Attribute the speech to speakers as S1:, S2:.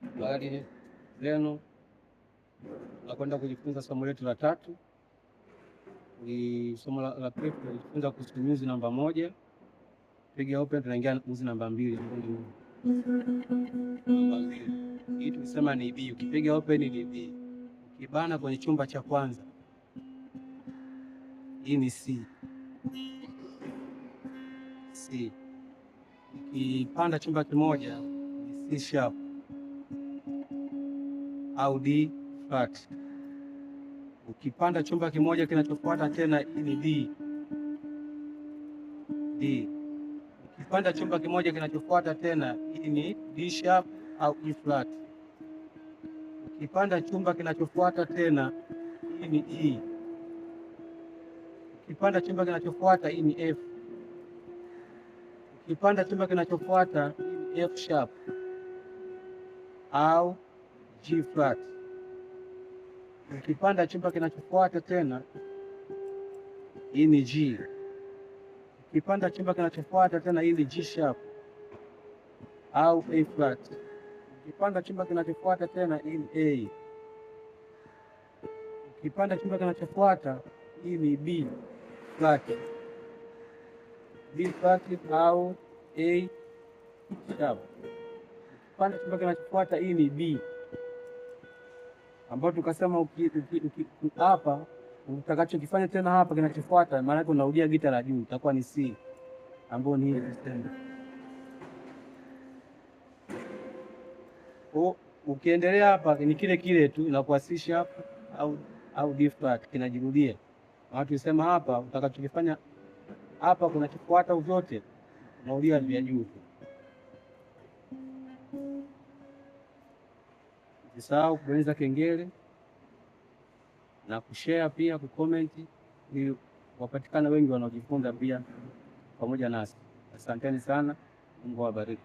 S1: Habari zenu, nakwenda kujifunza somo letu la tatu. Ni somo la pili, tunajifunza kuhusu nyuzi namba moja. Piga open, tunaingia nyuzi namba mbili. Hii tukisema ni B, ukipiga open ni B. Ukibana kwenye chumba cha kwanza, hii ni C. C. Ukipanda chumba kimoja ni C sharp au D flat. Ukipanda chumba kimoja kinachofuata tena, hii ni D. D. Ukipanda chumba kimoja kinachofuata tena, hii ni D sharp au E flat. Ukipanda chumba kinachofuata tena, hii ni E. Ukipanda chumba kinachofuata, hii ni F. Ukipanda chumba kinachofuata, hii ni F sharp au G flat. Ukipanda chumba kinachofuata tena, hii ni G. Ukipanda chumba kinachofuata tena, hii ni G sharp au A flat. Ukipanda chumba kinachofuata tena, hii ni A. Ukipanda chumba kinachofuata, hii ni B flat. B flat au A sharp. Ukipanda chumba kinachofuata, hii ni B, ambapo tukasema hapa utakachokifanya tena hapa kinachofuata, maana yake unarudia gita la juu, itakuwa ni C, ambayo ni hii tena. Ukiendelea hapa ni kile kile tu, inakuwa C sharp au D flat, kinajirudia. Na tulisema hapa utakachokifanya hapa kunachofuata vyote unarudia vya juu tu. Usisahau kubonyeza kengele na kushare, pia kucomment, ili wapatikana wengi wanaojifunza pia pamoja nasi. Asanteni sana, Mungu awabariki.